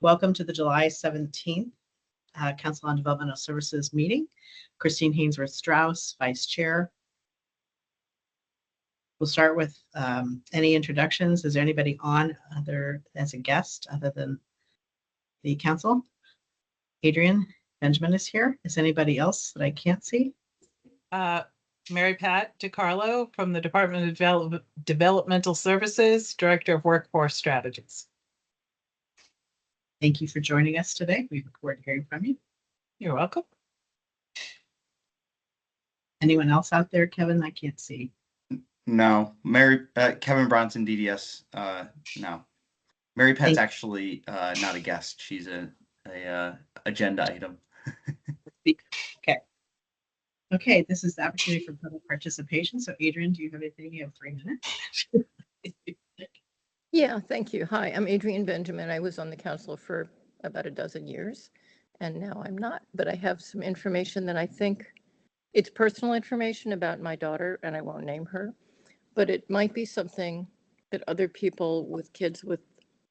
Welcome to the July 17th Council on Developmental Services meeting. Christine Hainsworth-Strauss, Vice Chair. We'll start with any introductions. Is there anybody on other as a guest other than the council? Adrian Benjamin is here. Is anybody else that I can't see? Mary Pat DiCarlo from the Department of Developmental Services, Director of Workforce Strategies. Thank you for joining us today. We look forward to hearing from you. You're welcome. Anyone else out there, Kevin? I can't see. No, Kevin Bronson, DDS. No, Mary Pat's actually not a guest. She's a agenda item. Okay, this is the opportunity for public participation. So Adrian, do you have anything? You have 3 minutes. Yeah, thank you. Hi, I'm Adrian Benjamin. I was on the council for about a dozen years, and now I'm not. But I have some information that I think it's personal information about my daughter, and I won't name her, but it might be something that other people with kids with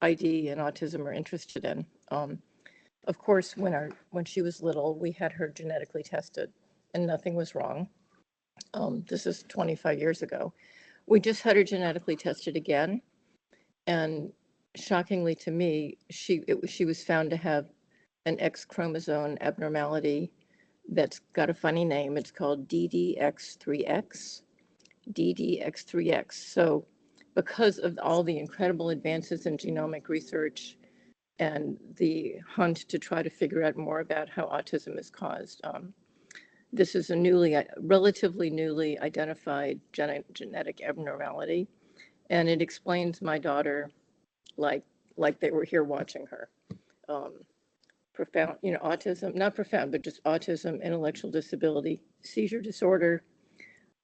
ID and autism are interested in. Of course, when she was little, we had her genetically tested, and nothing was wrong. This is 25 years ago. We just had her genetically tested again. And shockingly to me, she was found to have an X chromosome abnormality that's got a funny name. It's called DDX3X. DDX3X. So because of all the incredible advances in genomic research and the hunt to try to figure out more about how autism is caused, this is a relatively newly identified genetic abnormality. And it explains my daughter like they were here watching her. Profound, autism, not profound, but just autism, intellectual disability, seizure disorder,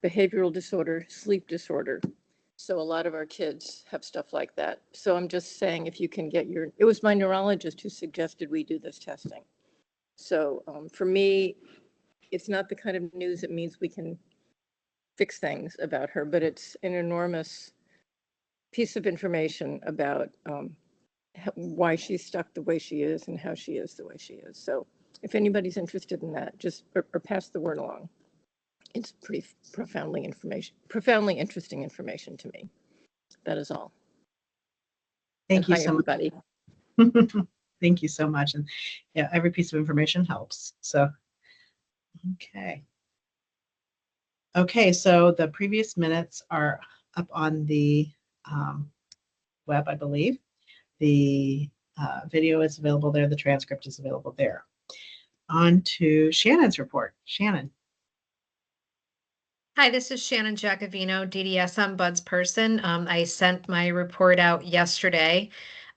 behavioral disorder, sleep disorder. So a lot of our kids have stuff like that. So I'm just saying, if you can get it was my neurologist who suggested we do this testing. So for me, it's not the kind of news that means we can fix things about her, but it's an enormous piece of information about why she's stuck the way she is and how she is the way she is. So if anybody's interested in that, just or pass the word along. It's pretty profoundly interesting information to me. That is all. Thank you so much. Thank you so much. And yeah, every piece of information helps. So, okay, so the previous minutes are up on the web, I believe. The video is available there. The transcript is available there. On to Shannon's report. Shannon. Hi, this is Shannon Giacovino, DDS Ombudsperson. I sent my report out yesterday.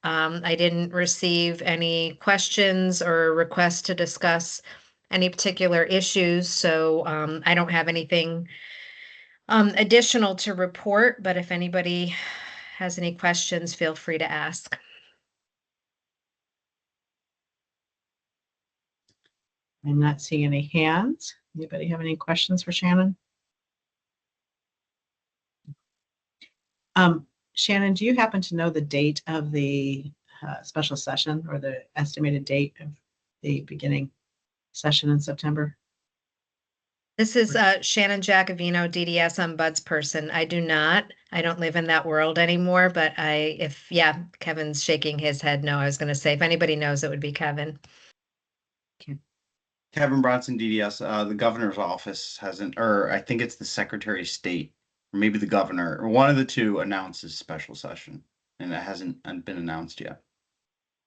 I didn't receive any questions or requests to discuss any particular issues, so I don't have anything additional to report, but if anybody has any questions, feel free to ask. I'm not seeing any hands. Anybody have any questions for Shannon? Shannon, do you happen to know the date of the special session or the estimated date of the beginning session in September? This is Shannon Giacovino, DDS Ombudsperson. I do not. I don't live in that world anymore, but Kevin's shaking his head no. I was going to say, if anybody knows, it would be Kevin. Okay. Kevin Bronson, DDS. The governor's office hasn't, or I think it's the Secretary of State, or maybe the governor, or one of the two announces special session, and it hasn't been announced yet.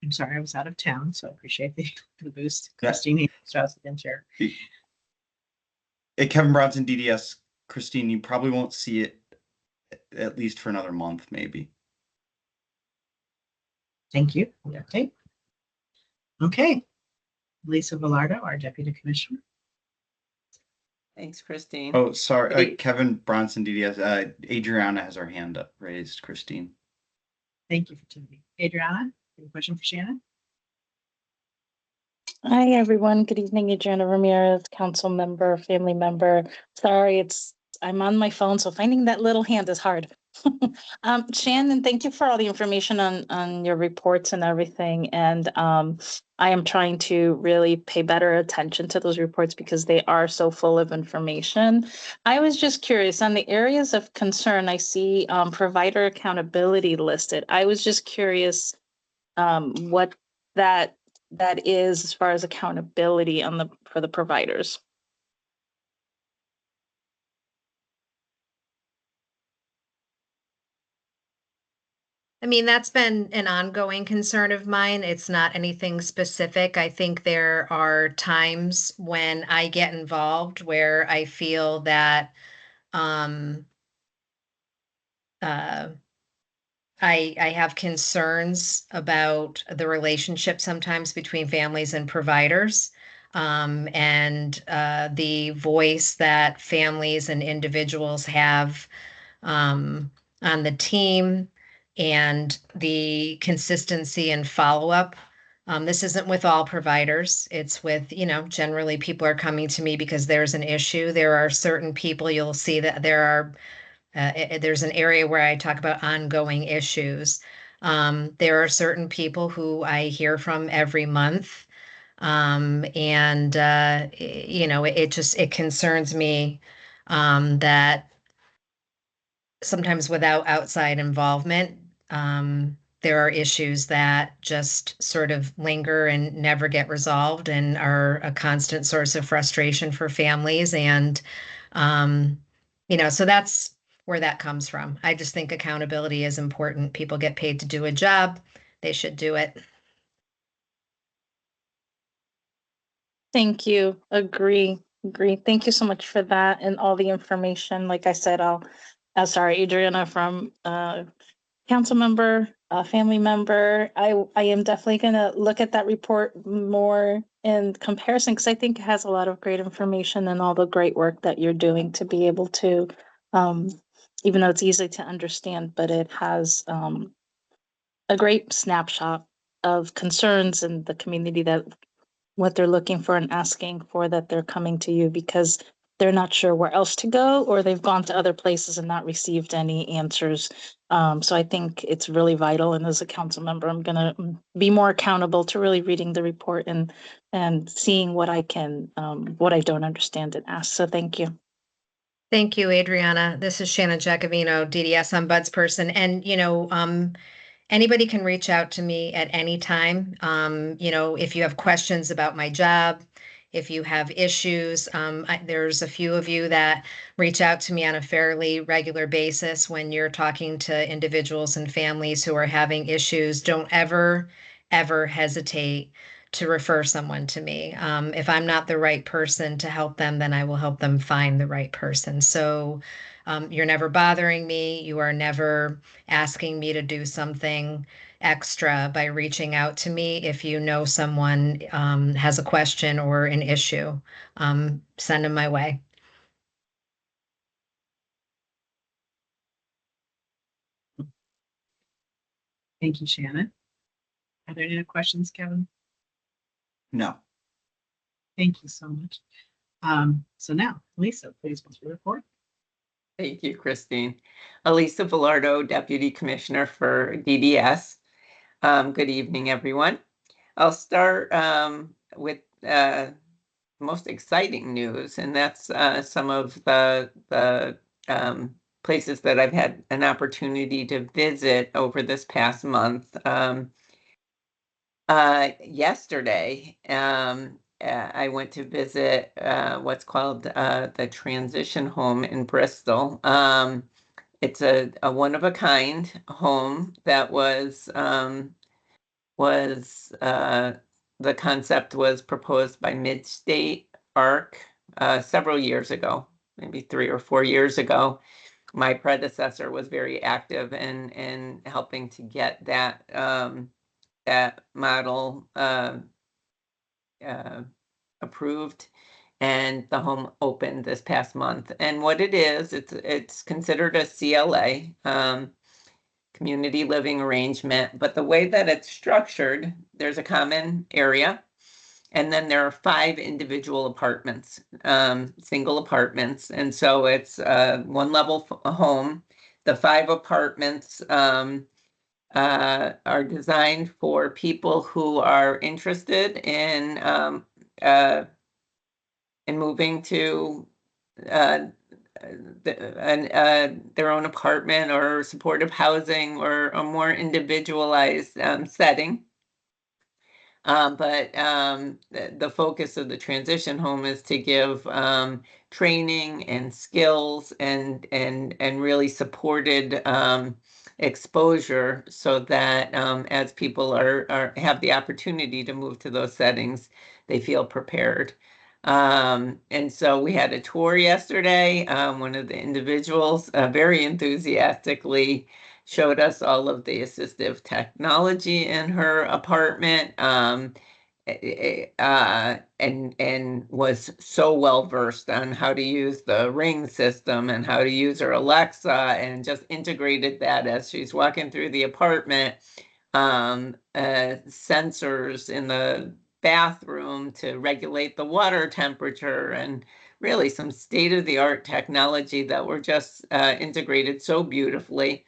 I'm sorry, I was out of town, so I appreciate the boost. Christine Strauss again, Chair. Kevin Bronson, DDS. Christine, you probably won't see it at least for another month, maybe. Thank you. Okay. Lisa Velardo, our Deputy Commissioner. Thanks, Christine. Oh, sorry, Kevin Bronson, DDS. Adriana has her hand up raised, Christine. Thank you for tuning in. Adriana, any question for Shannon? Hi, everyone. Good evening. Adriana Ramirez, council member, family member. Sorry, I'm on my phone, so finding that little hand is hard. Shannon, thank you for all the information on your reports and everything. And I am trying to really pay better attention to those reports because they are so full of information. I was just curious on the areas of concern. I see provider accountability listed. I was just curious what that is as far as accountability for the providers. I mean, that's been an ongoing concern of mine. It's not anything specific. I think there are times when I get involved where I feel that um, uh, I have concerns about the relationship sometimes between families and providers, and the voice that families and individuals have um, on the team and the consistency and follow-up. This isn't with all providers. It's with, generally people are coming to me because there's an issue. There are certain people you'll see that there's an area where I talk about ongoing issues. There are certain people who I hear from every month. And it concerns me that sometimes without outside involvement, there are issues that just sort of linger and never get resolved and are a constant source of frustration for families. And, so that's where that comes from. I just think accountability is important. People get paid to do a job, they should do it. Thank you. Agree. Thank you so much for that and all the information. Like I said, sorry, Adriana, from council member, family member. I am definitely gonna look at that report more in comparison because I think it has a lot of great information and all the great work that you're doing to be able to, even though it's easy to understand, but it has a great snapshot of concerns in the community that what they're looking for and asking for, that they're coming to you because they're not sure where else to go, or they've gone to other places and not received any answers. So I think it's really vital. And as a council member, I'm going to be more accountable to really reading the report and seeing what I can, what I don't understand and ask. So thank you. Thank you, Adriana. This is Shannon Giacovino, DDS ombudsperson. And, anybody can reach out to me at any time. If you have questions about my job, if you have issues, there's a few of you that reach out to me on a fairly regular basis when you're talking to individuals and families who are having issues. Don't ever, ever hesitate to refer someone to me. If I'm not the right person to help them, then I will help them find the right person. So you're never bothering me. You are never asking me to do something extra by reaching out to me. If you know someone has a question or an issue, send them my way. Thank you, Shannon. Are there any other questions, Kevin? No. Thank you so much. So now, Lisa, please go through the report. Thank you, Christine. Elisa Velardo, Deputy Commissioner for DDS. Good evening, everyone. I'll start with most exciting news, and that's some of the places that I've had an opportunity to visit over this past month. Yesterday, I went to visit what's called the Transition Home in Bristol. It's a one-of-a-kind home that the concept was proposed by Midstate ARC several years ago, maybe 3 or 4 years ago. My predecessor was very active in helping to get that model approved, and the home opened this past month. And what it is, it's considered a CLA, community living arrangement, but the way that it's structured, there's a common area, and then there are 5 individual apartments, single apartments. And so it's a one-level home The 5 apartments are designed for people who are interested in moving to uh, their own apartment or supportive housing or a more individualized setting. But the focus of the transition home is to give training and skills and really supported exposure so that as people have the opportunity to move to those settings, they feel prepared. And so we had a tour yesterday. One of the individuals very enthusiastically showed us all of the assistive technology in her apartment, and was so well versed on how to use the Ring system and how to use her Alexa, and just integrated that as she's walking through the apartment. Sensors in the bathroom to regulate the water temperature, and really some state-of-the-art technology that were just integrated so beautifully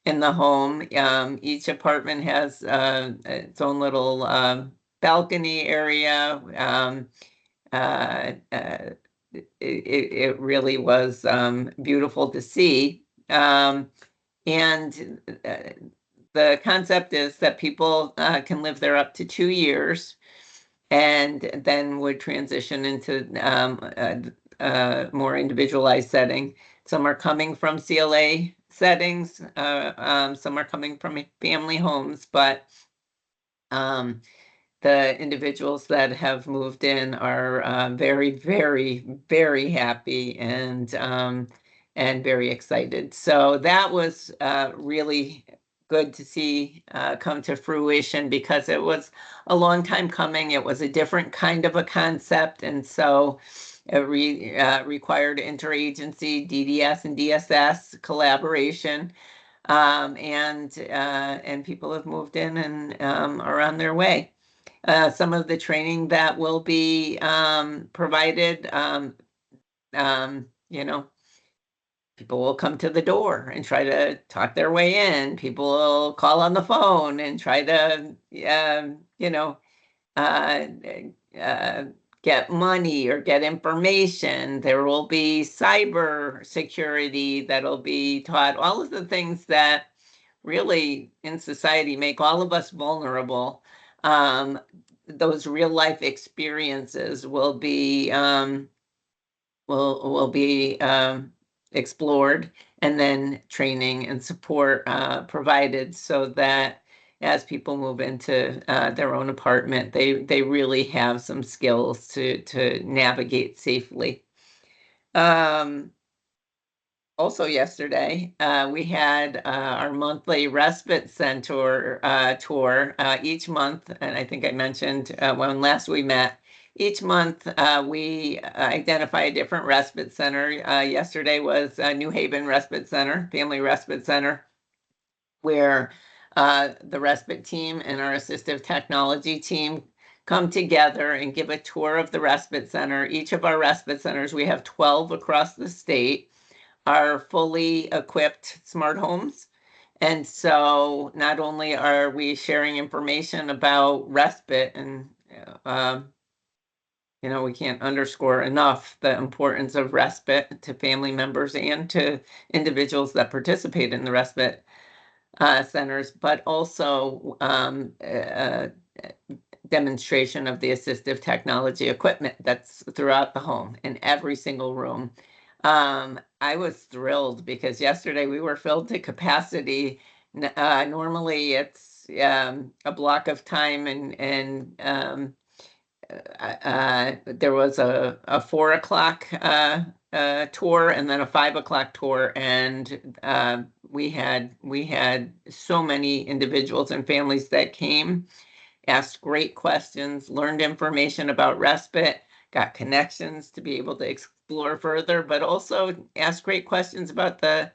in the home. Each apartment has its own little balcony area. It really was beautiful to see. And the concept is that people can live there up to 2 years and then would transition into more individualized setting. Some are coming from CLA settings, some are coming from family homes, but the individuals that have moved in are very, very, very happy and very excited. So that was really good to see come to fruition, because it was a long time coming. It was a different kind of a concept, and so it required interagency, DDS and DSS collaboration, and people have moved in and are on their way. Some of the training that will be provided, you know, people will come to the door and try to talk their way in. People will call on the phone and try to, you know, uh, uh, get money or get information. There will be cyber security that'll be taught, all of the things that really in society make all of us vulnerable. Those real life experiences will be explored, and then training and support provided, so that as people move into their own apartment, they really have some skills to navigate safely. Also yesterday, we had our monthly respite center tour each month. And I think I mentioned when last we met, each month we identify a different respite center. Yesterday was New Haven Respite Center, Family Respite Center, where the respite team and our assistive technology team come together and give a tour of the respite center. Each of our respite centers, we have 12 across the state, are fully equipped smart homes. And so not only are we sharing information about respite, and we can't underscore enough the importance of respite to family members and to individuals that participate in the respite centers, but also demonstration of the assistive technology equipment that's throughout the home in every single room. I was thrilled because yesterday we were filled to capacity. Normally it's a block of time, and there was a 4 o'clock tour and then a 5 o'clock tour, and we had so many individuals and families that came, asked great questions, learned information about respite, got connections to be able to explore further, but also asked great questions about the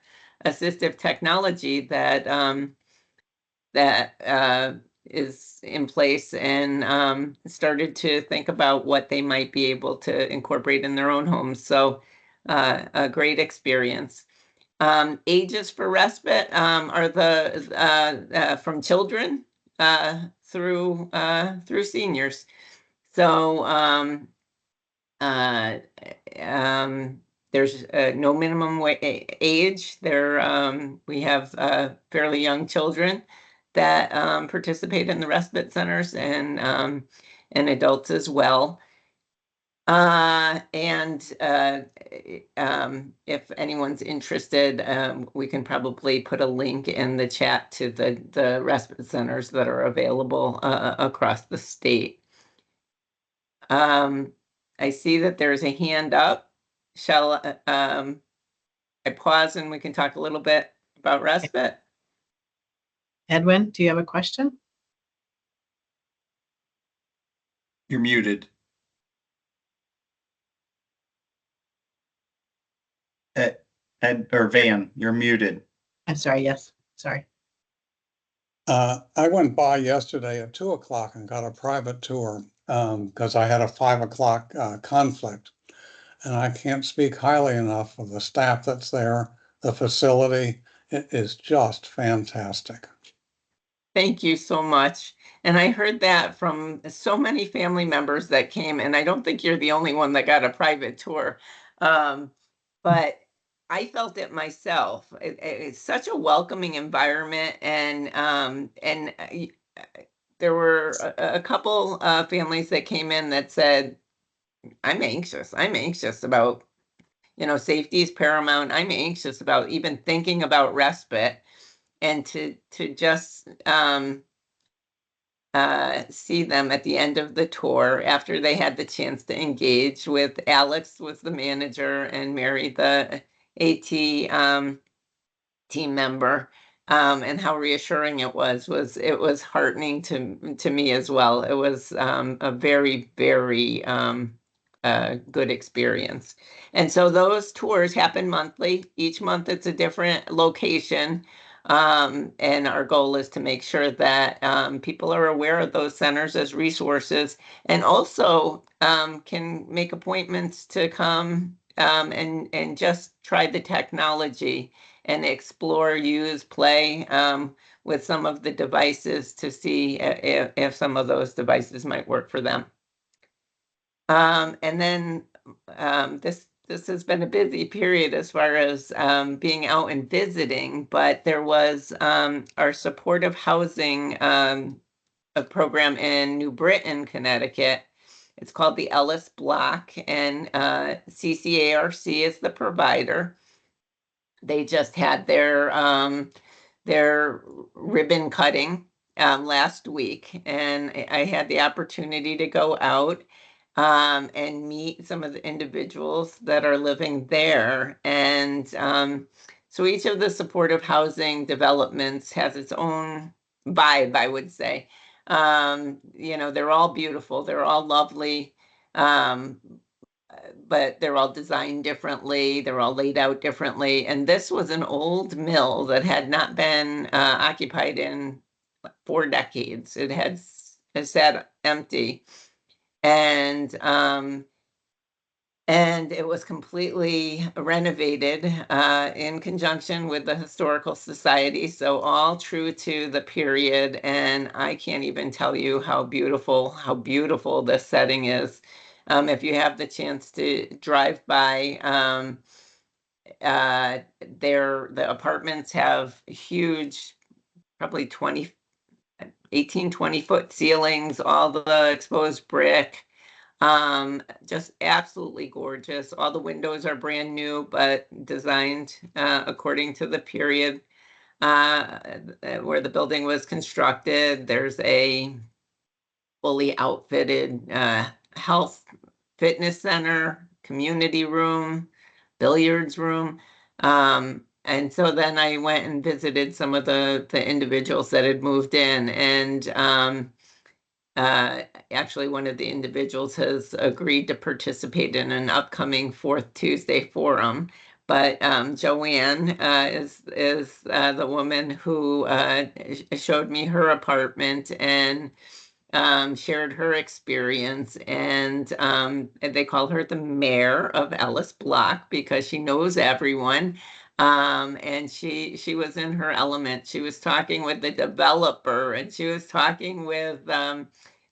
assistive technology that is in place, and started to think about what they might be able to incorporate in their own homes. So a great experience. Ages for respite are the from children through seniors. So there's no minimum age. We have fairly young children that participate in the respite centers and adults as well. If anyone's interested, we can probably put a link in the chat to the respite centers that are available across the state. I see that there's a hand up. Shall I pause and we can talk a little bit about respite? Edwin, do you have a question? You're muted. Ed or Van, you're muted. I'm sorry. Yes. Sorry. I went by yesterday at 2 o'clock and got a private tour because I had a 5 o'clock conflict. And I can't speak highly enough of the staff that's there. The facility, it is just fantastic. Thank you so much. And I heard that from so many family members that came, and I don't think you're the only one that got a private tour. But I felt it myself. It's such a welcoming environment, and there were a couple families that came in that said, I'm anxious about, safety is paramount. I'm anxious about even thinking about respite, and to just see them at the end of the tour after they had the chance to engage with Alex was the manager and Mary the AT team member, and how reassuring it was heartening to me as well. It was a very, very good experience. And so those tours happen monthly. Each month it's a different location. And our goal is to make sure that people are aware of those centers as resources, and also can make appointments to come and just try the technology and explore, use, play with some of the devices to see if some of those devices might work for them. And then this has been a busy period as far as being out and visiting, but there was our supportive housing a program in New Britain, Connecticut. It's called the Ellis Block, and CCARC is the provider. They just had their ribbon cutting last week, and I had the opportunity to go out and meet some of the individuals that are living there. And so each of the supportive housing developments has its own vibe, I would say. They're all beautiful, they're all lovely, but they're all designed differently, they're all laid out differently. And this was an old mill that had not been occupied in 4 decades. It had sat empty. And it was completely renovated in conjunction with the Historical Society. So all true to the period. And I can't even tell you how beautiful this setting is. If you have the chance to drive by, the apartments have huge, probably 20-foot ceilings, all the exposed brick. Just absolutely gorgeous. All the windows are brand new, but designed according to the period where the building was constructed. There's a fully outfitted health fitness center, community room, billiards room. And so then I went and visited some of the individuals that had moved in, and actually one of the individuals has agreed to participate in an upcoming Fourth Tuesday forum. But Joanne is the woman who showed me her apartment and shared her experience. And they call her the mayor of Ellis Block because she knows everyone. And she was in her element. She was talking with the developer, and she was talking with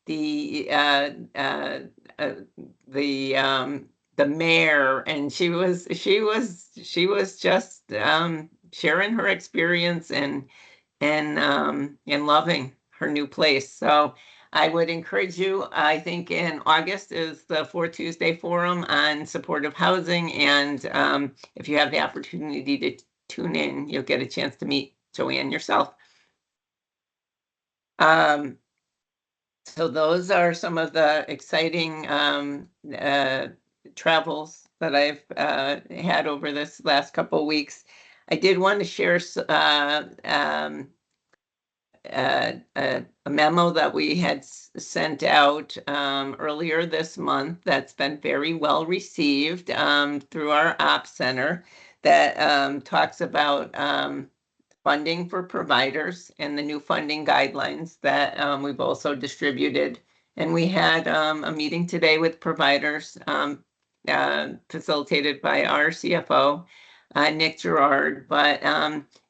the uh, uh, uh, the mayor, and she was just sharing her experience and loving her new place. So I would encourage you. I think in August is the Fourth Tuesday Forum on supportive housing, and if you have the opportunity to tune in, you'll get a chance to meet Joanne yourself. So those are some of the exciting travels that I've had over this last couple of weeks. I did want to share a memo that we had sent out earlier this month that's been very well received through our Ops Center that talks about funding for providers and the new funding guidelines that we've also distributed. And we had a meeting today with providers facilitated by our CFO, Nick Gerard. But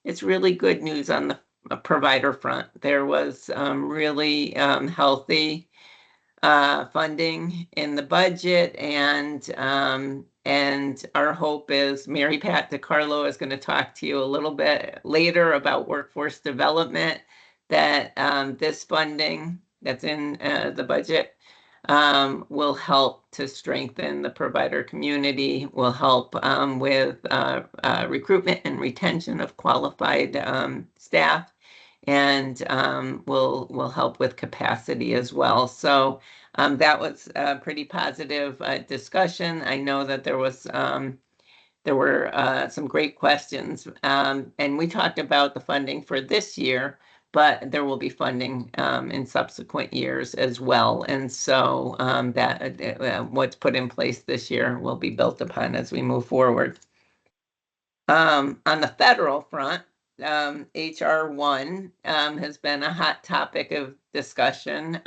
it's really good news on the provider front. There was really healthy funding in the budget, and our hope is Mary Pat DiCarlo is going to talk to you a little bit later about workforce development, that this funding that's in the budget will help to strengthen the provider community, will help with recruitment and retention of qualified staff, and will help with capacity as well. So that was a pretty positive discussion. I know that there were some great questions, and we talked about the funding for this year, but there will be funding in subsequent years as well. And so that what's put in place this year will be built upon as we move forward. On the federal front, HR 1 has been a hot topic of discussion.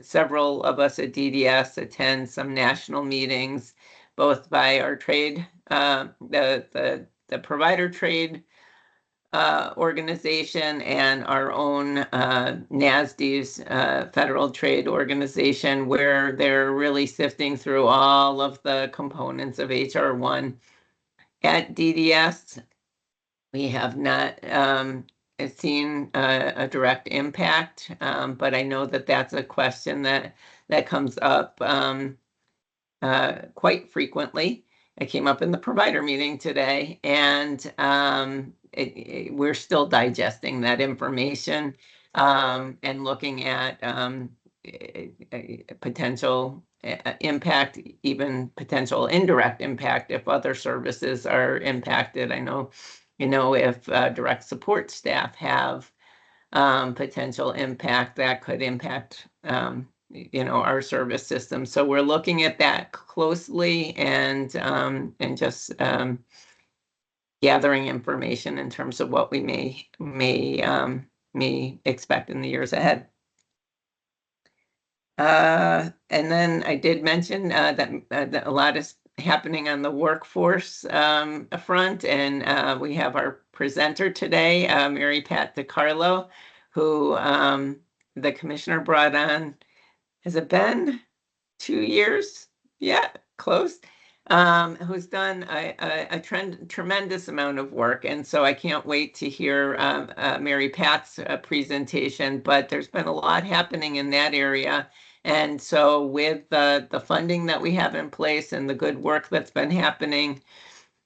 Several of us at DDS attend some national meetings, both by our trade, the provider trade organization, and our own NASD's Federal Trade Organization, where they're really sifting through all of the components of HR 1. At DDS, we have not seen a direct impact, but I know that that's a question that comes up quite frequently. It came up in the provider meeting today, and we're still digesting that information and looking at potential impact, even potential indirect impact if other services are impacted. I know, if direct support staff have potential impact, that could impact our service system. So we're looking at that closely and just gathering information in terms of what we may expect in the years ahead. And then I did mention that a lot is happening on the workforce front, and we have our presenter today, Mary Pat DiCarlo, who the commissioner brought on. Has it been 2 years? Yeah, close. Who's done a tremendous amount of work. And so I can't wait to hear Mary Pat's presentation, but there's been a lot happening in that area. And so with the funding that we have in place and the good work that's been happening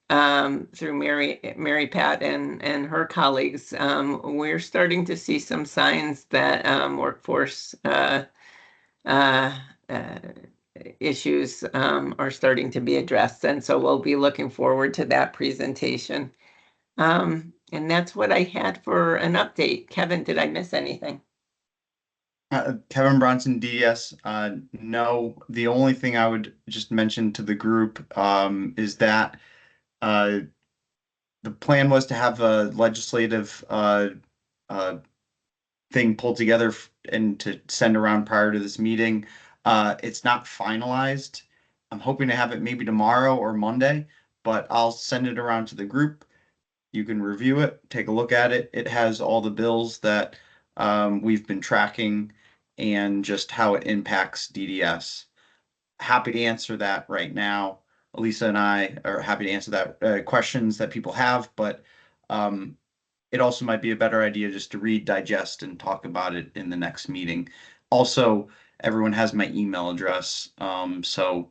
through Mary Pat and her colleagues, we're starting to see some signs that workforce issues are starting to be addressed. And so we'll be looking forward to that presentation. And that's what I had for an update. Kevin, did I miss anything? Kevin Bronson, DDS. No, the only thing I would just mention to the group is that the plan was to have a legislative thing pulled together and to send around prior to this meeting. It's not finalized. I'm hoping to have it maybe tomorrow or Monday, but I'll send it around to the group. You can review it, take a look at it. It has all the bills that we've been tracking and just how it impacts DDS. Happy to answer that right now. Elisa and I are happy to answer that questions that people have, but it also might be a better idea just to read, digest, and talk about it in the next meeting. Also, everyone has my email address, so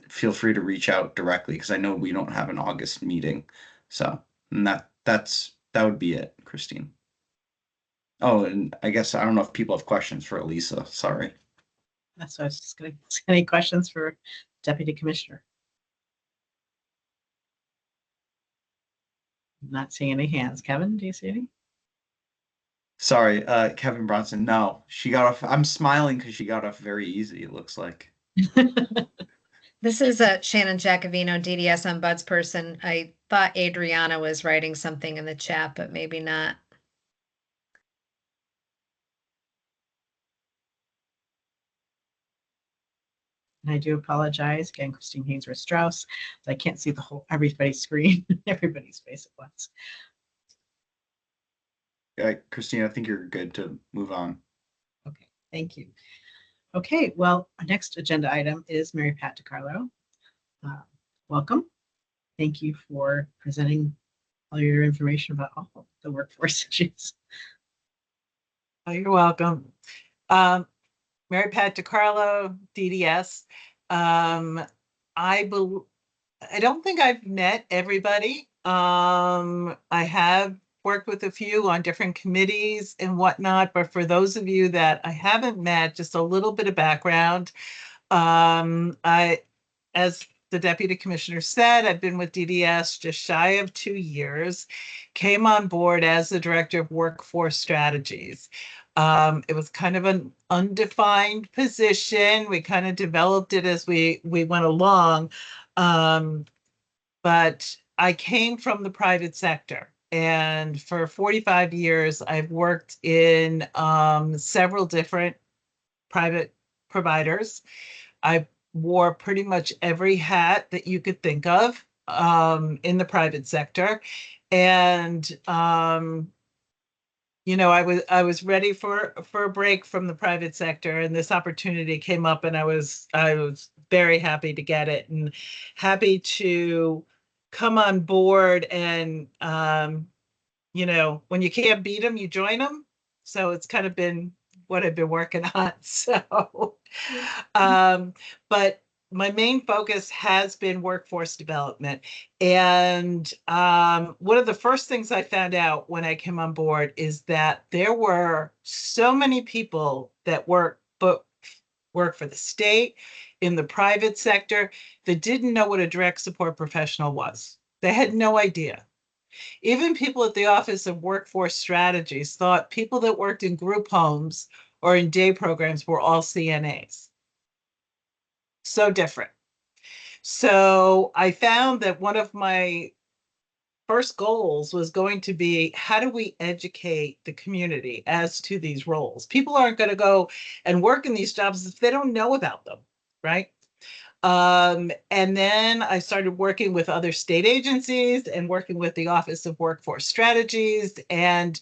feel free to reach out directly because I know we don't have an August meeting. So, and that would be it, Christine. Oh, and I guess I don't know if people have questions for Elisa. Sorry. That's what I was just going to ask. Any questions for Deputy Commissioner? I'm not seeing any hands. Kevin, do you see any? Sorry, Kevin Bronson. No, she got off. I'm smiling because she got off very easy, it looks like. This is Shannon Jacovino, DDS ombudsperson. I thought Adriana was writing something in the chat, but maybe not. And I do apologize again, Christine Hainsworth Strauss. I can't see the whole everybody's screen, everybody's face at once. Christine, I think you're good to move on. Okay, thank you. Okay, well, our next agenda item is Mary Pat DiCarlo. Welcome. Thank you for presenting all your information about all the workforce issues. Oh, you're welcome. Mary Pat DiCarlo, DDS. I don't think I've met everybody. I have worked with a few on different committees and whatnot, but for those of you that I haven't met, just a little bit of background. As the Deputy Commissioner said, I've been with DDS just shy of 2 years, came on board as the Director of Workforce Strategies. It was kind of an undefined position. We kind of developed it as we went along. But I came from the private sector. And for 45 years, I've worked in several different private providers. I wore pretty much every hat that you could think of in the private sector. And I was ready for a break from the private sector, and this opportunity came up, and I was very happy to get it and happy to come on board. And when you can't beat them, you join them. So it's kind of been what I've been working on. So, but my main focus has been workforce development. And one of the first things I found out when I came on board is that there were so many people that work for the state, in the private sector, that didn't know what a direct support professional was. They had no idea. Even people at the Office of Workforce Strategies thought people that worked in group homes or in day programs were all CNAs. So different. So I found that one of my first goals was going to be, how do we educate the community as to these roles? People aren't going to go and work in these jobs if they don't know about them, right? And then I started working with other state agencies and working with the Office of Workforce Strategies. And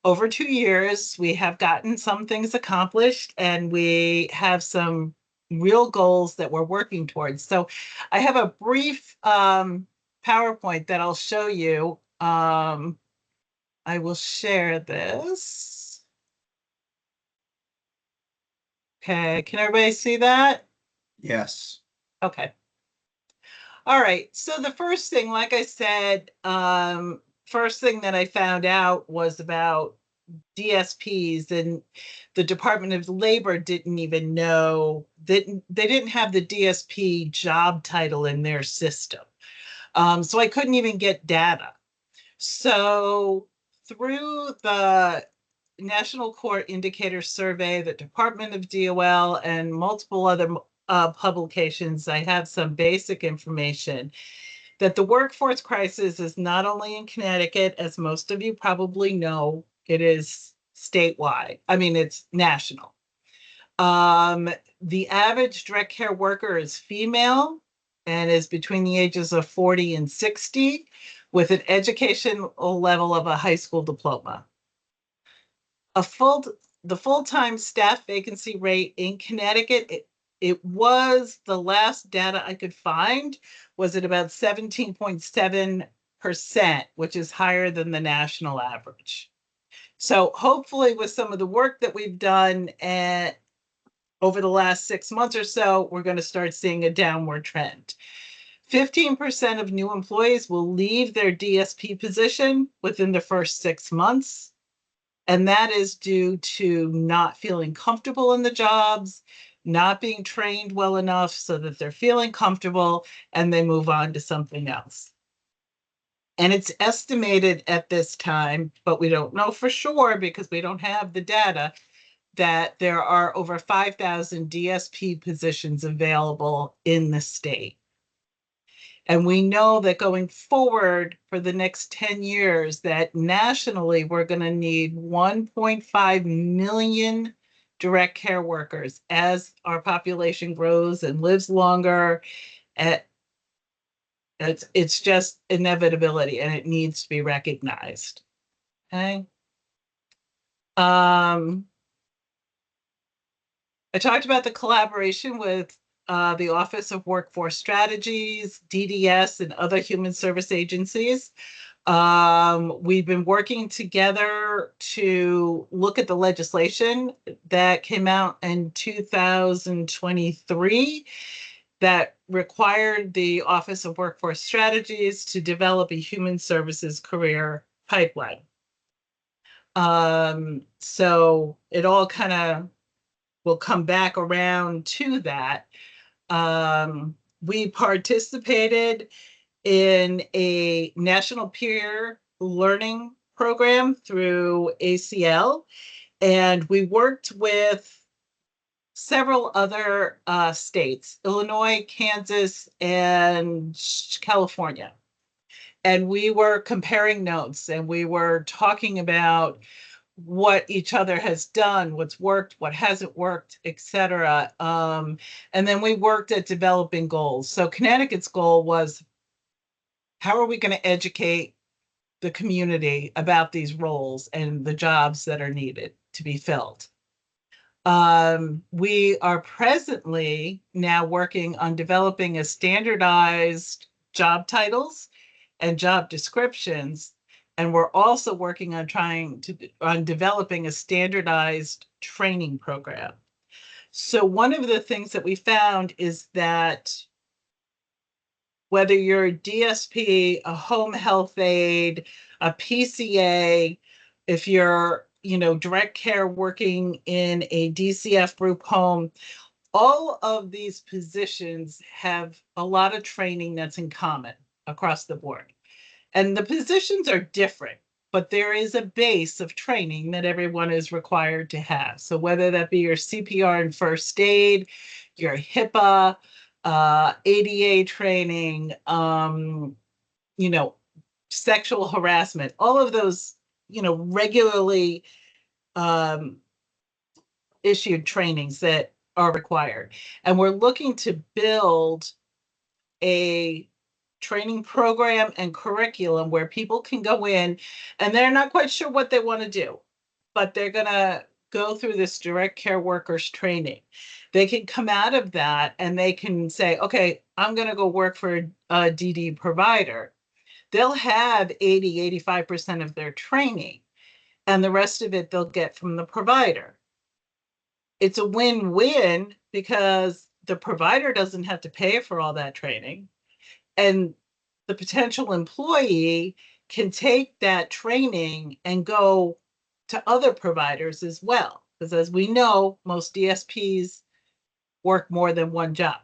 over 2 years, we have gotten some things accomplished, and we have some real goals that we're working towards. So I have a brief PowerPoint that I'll show you. I will share this. Okay, can everybody see that? Yes. Okay. All right. So the first thing, like I said, first thing that I found out was about DSPs, and the Department of Labor didn't even know that they didn't have the DSP job title in their system. So I couldn't even get data. So through the National Court Indicator Survey, the Department of DOL, and multiple other publications, I have some basic information that the workforce crisis is not only in Connecticut, as most of you probably know, it is statewide. I mean, it's national. The average direct care worker is female, and is between the ages of 40 and 60 with an educational level of a high school diploma. The full-time staff vacancy rate in Connecticut, it was, the last data I could find was at about 17.7%, which is higher than the national average. So hopefully with some of the work that we've done over the last 6 months or so, we're going to start seeing a downward trend. 15% of new employees will leave their DSP position within the first 6 months. And that is due to not feeling comfortable in the jobs, not being trained well enough so that they're feeling comfortable and they move on to something else. And it's estimated at this time, but we don't know for sure because we don't have the data, that there are over 5,000 DSP positions available in the state. And we know that going forward for the next 10 years, that nationally, we're going to need 1.5 million direct care workers as our population grows and lives longer. It's just inevitability, and it needs to be recognized. Okay. I talked about the collaboration with the Office of Workforce Strategies, DDS, and other human service agencies. We've been working together to look at the legislation that came out in 2023 that required the Office of Workforce Strategies to develop a human services career pipeline. So it all kind of will come back around to that. We participated in a national peer learning program through ACL, and we worked with several other states, Illinois, Kansas, and California. And we were comparing notes, and we were talking about what each other has done, what's worked, what hasn't worked, etc. And then we worked at developing goals. So Connecticut's goal was, how are we going to educate the community about these roles and the jobs that are needed to be filled? We are presently now working on developing a standardized job titles and job descriptions. And we're also working on developing a standardized training program. So one of the things that we found is that whether you're a DSP, a home health aide, a PCA, if you're, direct care working in a DCF group home, all of these positions have a lot of training that's in common across the board. And the positions are different, but there is a base of training that everyone is required to have. So whether that be your CPR and first aid, your HIPAA, ADA training, sexual harassment, all of those, regularly issued trainings that are required. And we're looking to build a training program and curriculum where people can go in and they're not quite sure what they want to do, but they're going to go through this direct care workers training. They can come out of that and they can say, okay, I'm going to go work for a DD provider. They'll have 85% of their training, and the rest of it they'll get from the provider. It's a win-win because the provider doesn't have to pay for all that training, and the potential employee can take that training and go to other providers as well. Because as we know, most DSPs work more than one job.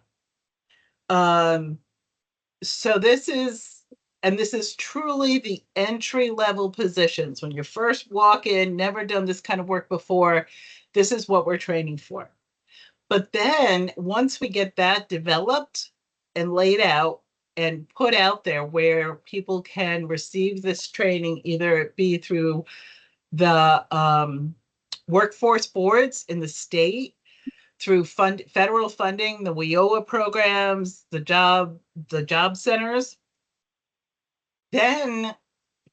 So this is truly the entry-level positions. When you first walk in, never done this kind of work before, this is what we're training for. But then once we get that developed and laid out and put out there where people can receive this training, either it be through the workforce boards in the state, through federal funding, the WIOA programs, the job centers. Then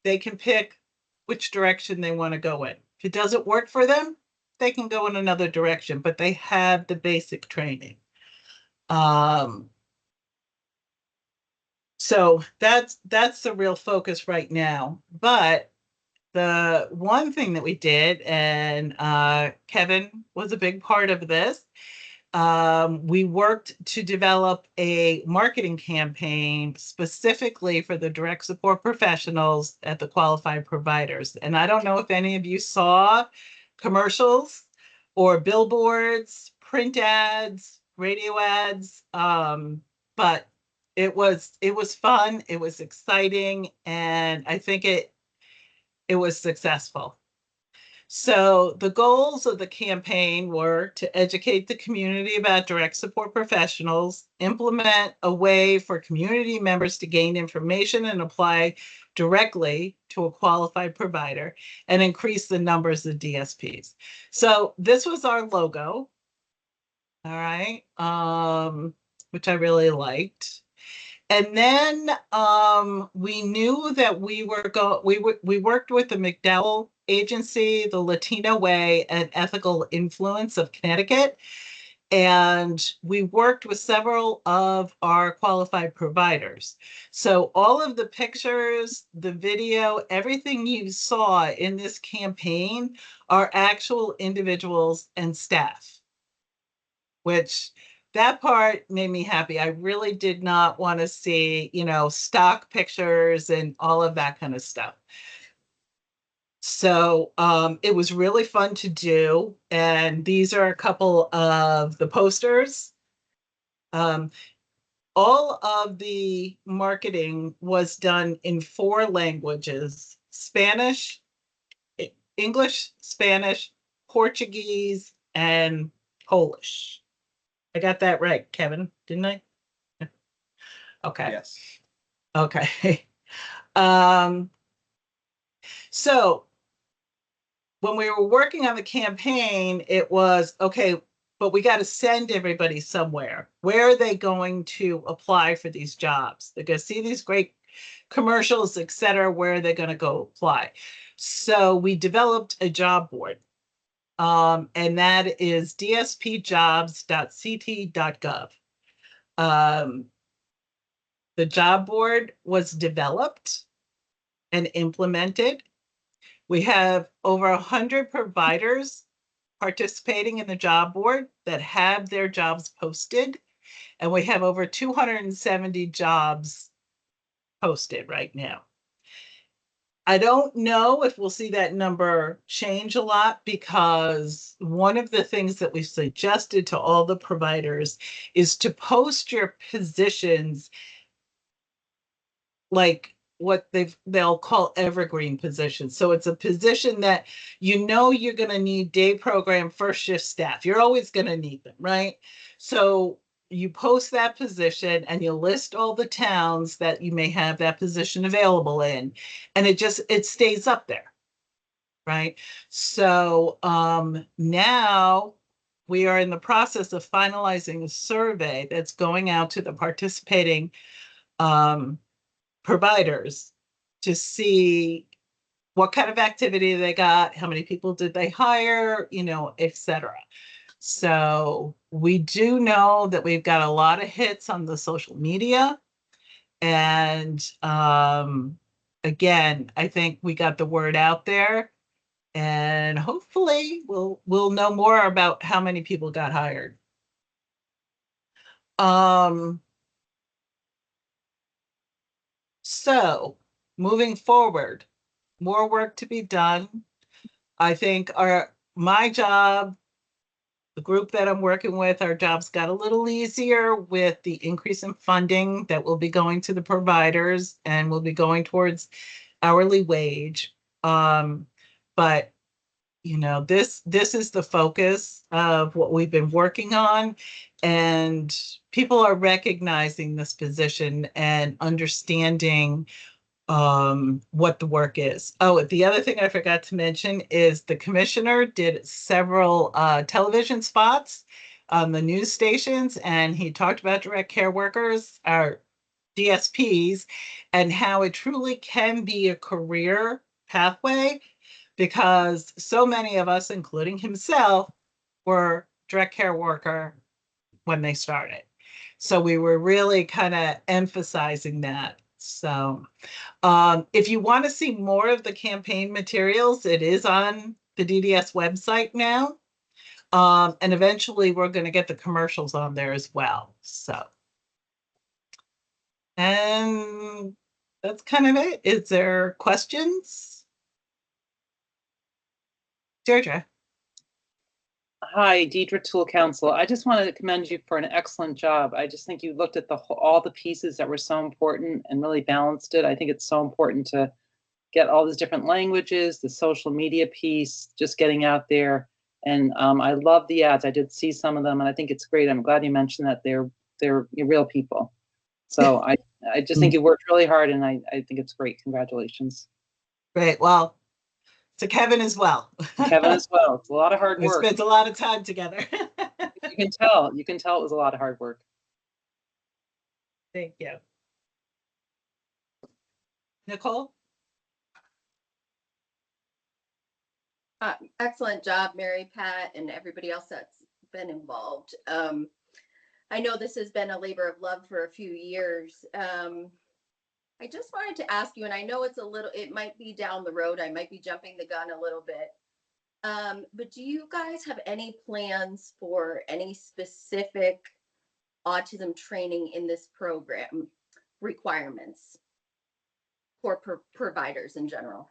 they can pick which direction they want to go in. If it doesn't work for them, they can go in another direction, but they have the basic training. So that's the real focus right now. But the one thing that we did, and Kevin was a big part of this, we worked to develop a marketing campaign specifically for the direct support professionals at the qualified providers. And I don't know if any of you saw commercials or billboards, print ads, radio ads, but it was fun, it was exciting, and I think it was successful. So the goals of the campaign were to educate the community about direct support professionals, implement a way for community members to gain information and apply directly to a qualified provider, and increase the numbers of DSPs. So this was our logo, all right, which I really liked. And then we knew that we worked with the McDowell Agency, the Latino Way, and Ethical Influence of Connecticut. And we worked with several of our qualified providers. So all of the pictures, the video, everything you saw in this campaign are actual individuals and staff, which that part made me happy. I really did not want to see, stock pictures and all of that kind of stuff. So it was really fun to do. And these are a couple of the posters. All of the marketing was done in 4 languages: Spanish, English, Spanish, Portuguese, and Polish. I got that right, Kevin, didn't I? Okay. Yes. Okay. So when we were working on the campaign, it was, okay, but we got to send everybody somewhere. Where are they going to apply for these jobs? They're going to see these great commercials, et cetera. Where are they going to go apply? So we developed a job board. And that is dspjobs.ct.gov. The job board was developed and implemented. We have over 100 providers participating in the job board that have their jobs posted, and we have over 270 jobs posted right now. I don't know if we'll see that number change a lot, because one of the things that we suggested to all the providers is to post your positions like what they'll call evergreen positions. So it's a position that you're going to need day program first shift staff. You're always going to need them, right? So you post that position and you list all the towns that you may have that position available in, and it stays up there, right? So now we are in the process of finalizing a survey that's going out to the participating providers to see what kind of activity they got, how many people did they hire, et cetera. So we do know that we've got a lot of hits on the social media. And again, I think we got the word out there, and hopefully we'll know more about how many people got hired. So moving forward, more work to be done. I think my job, the group that I'm working with, our jobs got a little easier with the increase in funding that will be going to the providers and will be going towards hourly wage. But this is the focus of what we've been working on, and people are recognizing this position and understanding what the work is. Oh, the other thing I forgot to mention is the commissioner did several television spots on the news stations, and he talked about direct care workers, our DSPs, and how it truly can be a career pathway, because so many of us, including himself, were direct care worker when they started. So we were really kind of emphasizing that. So if you want to see more of the campaign materials, it is on the DDS website now. And eventually we're going to get the commercials on there as well. So, and that's kind of it. Is there questions? Deirdre. Hi, Deidre Tool Council. I just wanted to commend you for an excellent job. I just think you looked at all the pieces that were so important and really balanced it. I think it's so important to get all these different languages, the social media piece, just getting out there. And I love the ads. I did see some of them, and I think it's great. I'm glad you mentioned that they're real people. So I just think you worked really hard, and I think it's great. Congratulations. Great. Well, to Kevin as well. Kevin as well. It's a lot of hard We work. spent a lot of time together. You can tell it was a lot of hard work. Thank you. Nicole? Excellent job, Mary Pat, and everybody else that's been involved. I know this has been a labor of love for a few years. I just wanted to ask you, and I know it might be down the road. I might be jumping the gun a little bit. But do you guys have any plans for any specific autism training in this program requirements for providers in general?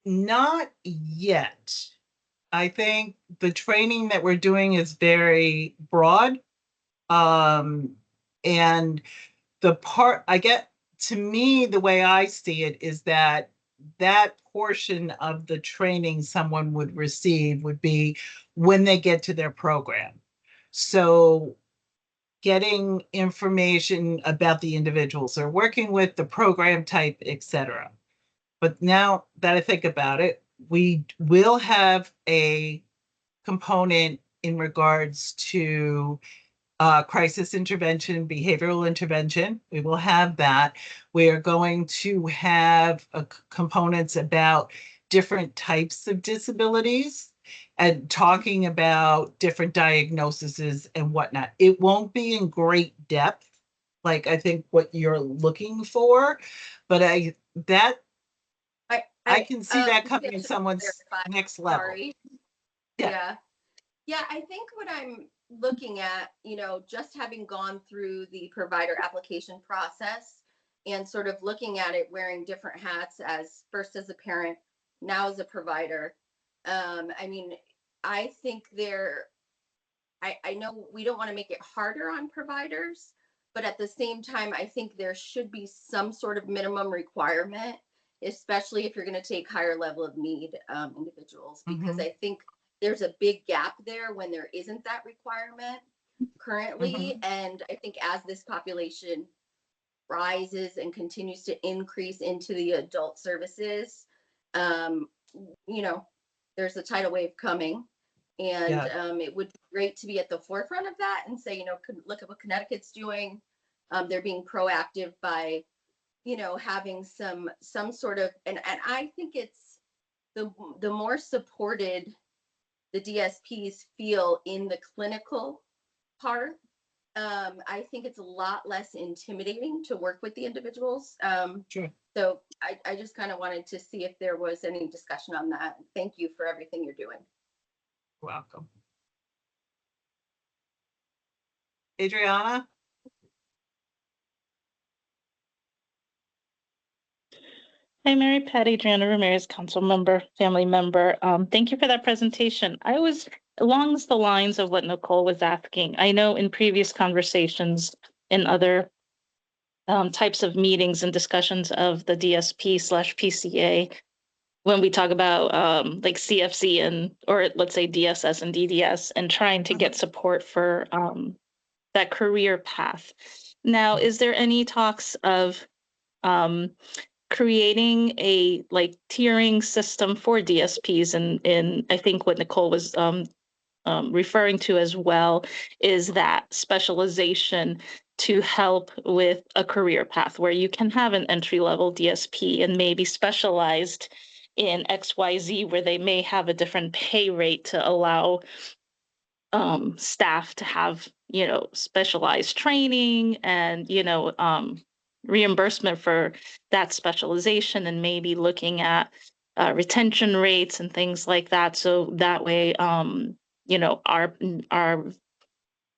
Not yet. I think the training that we're doing is very broad. And the part to me, the way I see it is that portion of the training someone would receive would be when they get to their program. So getting information about the individuals they're working with, the program type, etc. But now that I think about it, we will have a component in regards to crisis intervention, behavioral intervention. We will have that. We are going to have components about different types of disabilities and talking about different diagnoses and whatnot. It won't be in great depth, like I think what you're looking for, but I can see that coming in someone's next level. Sorry. Yeah. Yeah, I think what I'm looking at, just having gone through the provider application process and sort of looking at it wearing different hats, first as a parent, now as a provider. I think I know we don't want to make it harder on providers, but at the same time, I think there should be some sort of minimum requirement, especially if you're going to take higher level of need individuals, because I think there's a big gap there when there isn't that requirement currently. And I think as this population rises and continues to increase into the adult services, there's a tidal wave coming. And it would be great to be at the forefront of that and say, look at what Connecticut's doing. They're being proactive by, having some sort of, and I think it's the more supported the DSPs feel in the clinical part, I think it's a lot less intimidating to work with the individuals. Sure. So I just kind of wanted to see if there was any discussion on that. Thank you for everything you're doing. Welcome. Adriana? Hi, Mary Pat, Adriana Ramirez, council member, family member. Thank you for that presentation. I was along the lines of what Nicole was asking. I know in previous conversations in other types of meetings and discussions of the DSP/PCA, when we talk about like CFC or let's say DSS and DDS and trying to get support for that career path. Now, is there any talks of creating a like tiering system for DSPs, and I think what Nicole was referring to as well is that specialization to help with a career path where you can have an entry-level DSP and maybe specialized in XYZ, where they may have a different pay rate to allow staff to have, specialized training and, reimbursement for that specialization, and maybe looking at retention rates and things like that. So that way, our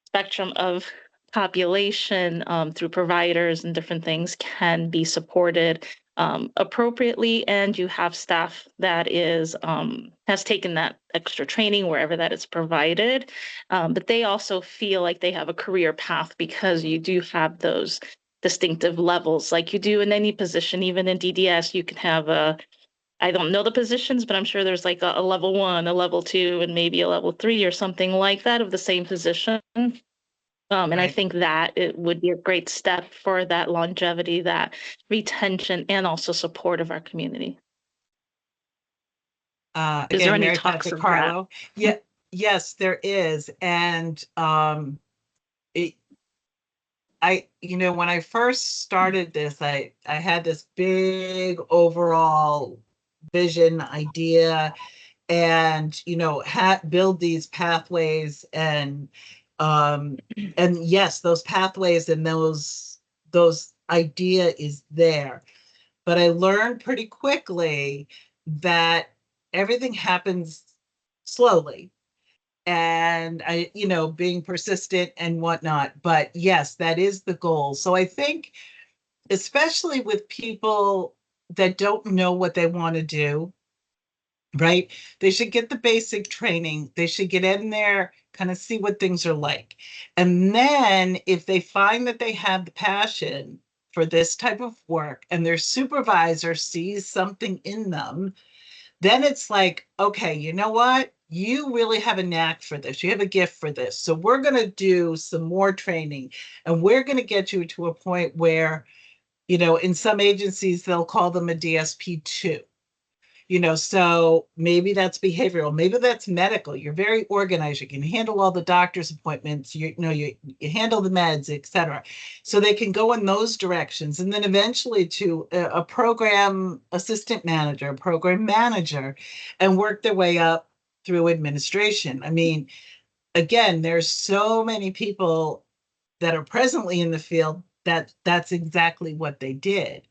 spectrum of population through providers and different things can be supported appropriately, and you have staff that is has taken that extra training wherever that is provided, but they also feel like they have a career path because you do have those distinctive levels like you do in any position. Even in DDS you can have I don't know the positions, but I'm sure there's like a level 1, a level 2, and maybe a level 3 or something like that of the same position. And I Right. think that it would be a great step for that longevity, that retention, and also support of our community. Is there Again, any Mary talks Patrick of that? Carlo. Yeah, yes, there is. And it, when I first started this, I had this big overall vision idea, and build these pathways, and yes, those pathways and those idea is there. But I learned pretty quickly that everything happens slowly, and being persistent and whatnot. But yes, that is the goal. So I think, especially with people that don't know what they want to do, right? They should get the basic training. They should get in there, kind of see what things are like. And then if they find that they have the passion for this type of work and their supervisor sees something in them, then it's like, okay, you know what? You really have a knack for this. You have a gift for this. So we're going to do some more training, and we're going to get you to a point where, in some agencies, they'll call them a DSP2. So maybe that's behavioral, maybe that's medical. You're very organized. You can handle all the doctor's appointments. You handle the meds, etc. So they can go in those directions, and then eventually to a program assistant manager, program manager, and work their way up through administration. I mean, again, there's so many people that are presently in the field that's exactly what they did.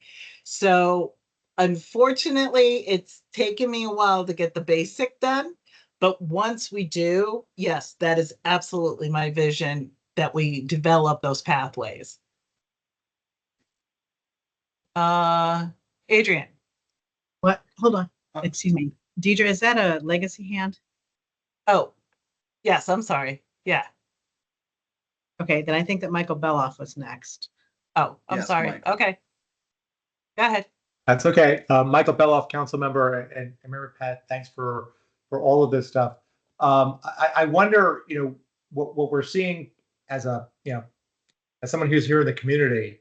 So unfortunately, it's taken me a while to get the basic done. But once we do, yes, that is absolutely my vision, that we develop those pathways. Adrian. What? Hold on. Uh, Excuse me. Deidre, is that a legacy hand? Oh, yes, I'm sorry. Yeah. Okay, then I think that Michael Beloff was next. Oh, I'm Yes, sorry. Mike. Okay. Go ahead. That's okay. Michael Beloff, council member, and Mary Pat, thanks for all of this stuff. I wonder, what we're seeing as as someone who's here in the community,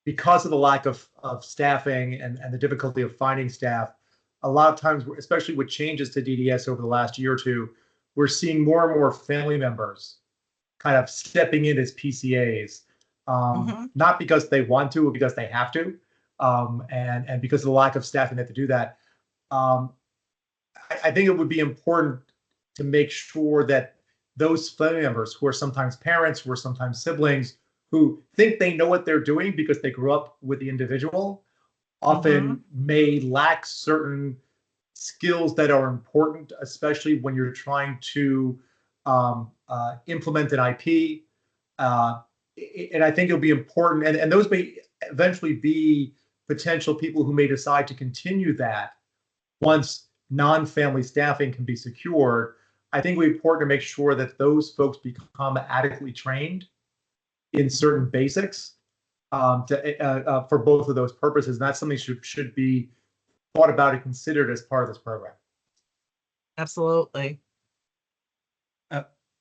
because of the lack of staffing and the difficulty of finding staff, a lot of times, especially with changes to DDS over the last year or two, we're seeing more and more family members kind of stepping in as PCAs, not because they want to or because they have to, and because of the lack of staffing that to do that. I think it would be important to make sure that those family members who are sometimes parents, who are sometimes siblings, who think they know what they're doing because they grew up with the individual, often may lack certain skills that are important, especially when you're trying to implement an IP. And I think it'll be important, and those may eventually be potential people who may decide to continue that once non-family staffing can be secured. I think it would be important to make sure that those folks become adequately trained in certain basics for both of those purposes. And that's something should be thought about and considered as part of this program. Absolutely.